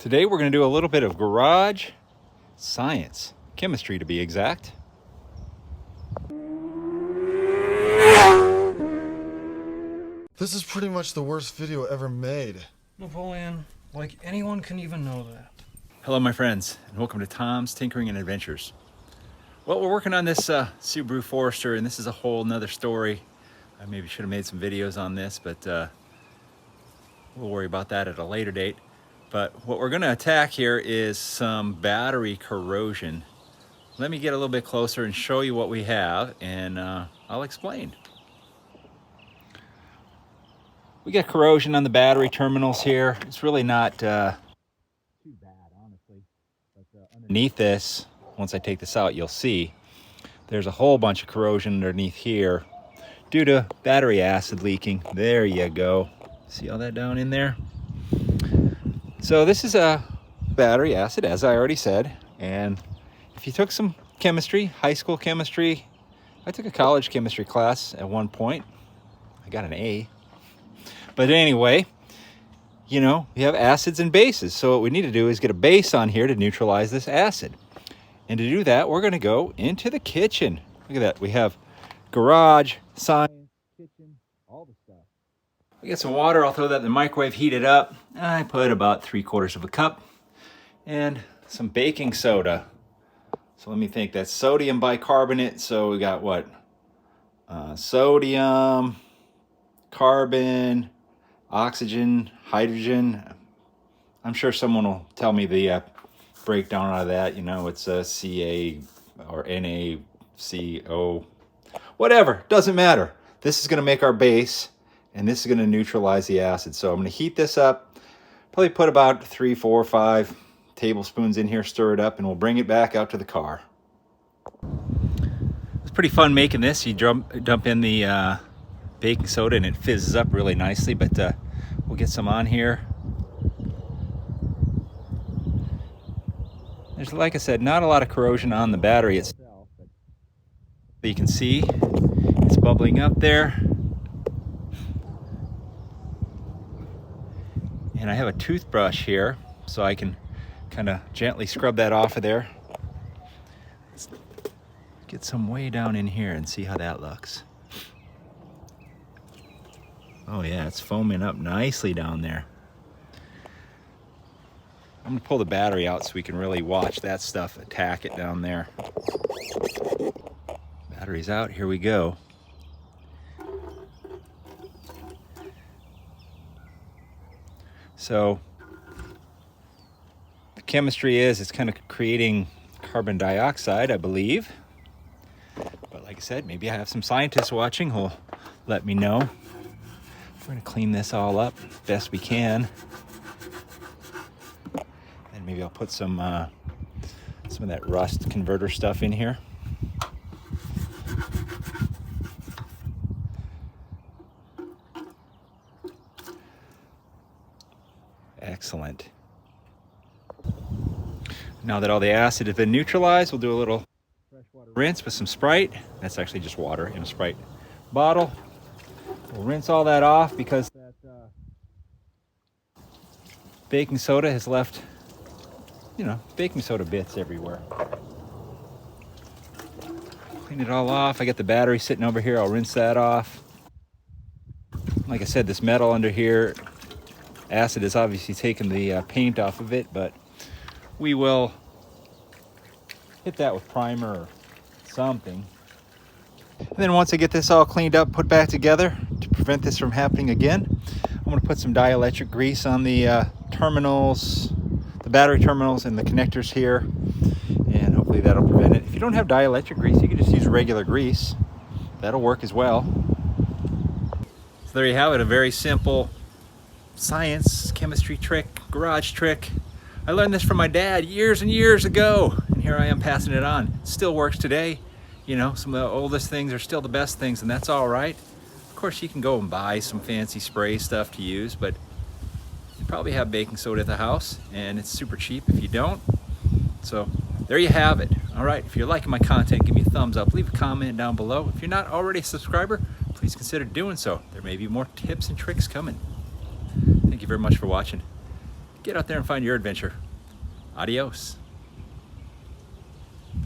Today we're going to do a little bit of garage science, chemistry to be exact. This is pretty much the worst video ever made. Napoleon, like anyone can even know that. Hello my friends, and welcome to Tom's Tinkering and Adventures. Well, we're working on this Subaru Forester, and this is a whole nother story. I maybe should have made some videos on this, but we'll worry about that at a later date. But what we're going to attack here is some battery corrosion. Let me get a little bit closer and show you what we have, and I'll explain. We got corrosion on the battery terminals here. It's really not too bad, honestly. But underneath this, once I take this out, you'll see there's a whole bunch of corrosion underneath here due to battery acid leaking. There you go. See all that down in there? So this is a battery acid, as I already said. And if you took some chemistry, high school chemistry, I took a college chemistry class at one point. I got an A. But anyway, you know, you have acids and bases. So what we need to do is get a base on here to neutralize this acid. And to do that, we're going to go into the kitchen. Look at that. We have garage, science, kitchen, all the stuff. I get some water. I'll throw that in the microwave, heat it up. I put about 3/4 of a cup. And some baking soda. So let me think. That's sodium bicarbonate. So we got what? Sodium, carbon, oxygen, hydrogen. I'm sure someone will tell me the breakdown out of that. You know, it's a Ca or NaCO, whatever, doesn't matter. This is going to make our base, and this is going to neutralize the acid. So I'm going to heat this up, probably put about 3, 4, 5 tablespoons in here, stir it up, and we'll bring it back out to the car. It's pretty fun making this. You dump in the baking soda and it fizzes up really nicely, but we'll get some on here. There's, like I said, not a lot of corrosion on the battery itself, but you can see it's bubbling up there. And I have a toothbrush here, so I can kind of gently scrub that off of there. Let's get some way down in here and see how that looks. Oh yeah, it's foaming up nicely down there. I'm gonna pull the battery out so we can really watch that stuff attack it down there. Battery's out, here we go. So the chemistry is, it's kind of creating carbon dioxide, I believe. But like I said, maybe I have some scientists watching who'll let me know. We're going to clean this all up best we can. And maybe I'll put some of that rust converter stuff in here. Excellent. Now that all the acid has been neutralized, we'll do a little freshwater rinse with some Sprite. That's actually just water in a Sprite bottle. We'll rinse all that off because that baking soda has left, you know, baking soda bits everywhere. Clean it all off. I got the battery sitting over here. I'll rinse that off. Like I said, this metal under here, acid has obviously taken the paint off of it, but we will hit that with primer or something. And then once I get this all cleaned up, put back together to prevent this from happening again, I'm going to put some dielectric grease on the terminals, the battery terminals and the connectors here, and hopefully that'll prevent it. If you don't have dielectric grease, you can just use regular grease. That'll work as well. So there you have it, a very simple science, chemistry trick, garage trick. I learned this from my dad years and years ago, and here I am passing it on. It still works today. You know, some of the oldest things are still the best things, and that's all right. Of course, you can go and buy some fancy spray stuff to use, but you probably have baking soda at the house, and it's super cheap if you don't. So there you have it. All right, if you're liking my content, give me a thumbs up. Leave a comment down below. If you're not already a subscriber, please consider doing so. There may be more tips and tricks coming. Thank you very much for watching. get out there and find your adventure. Adios.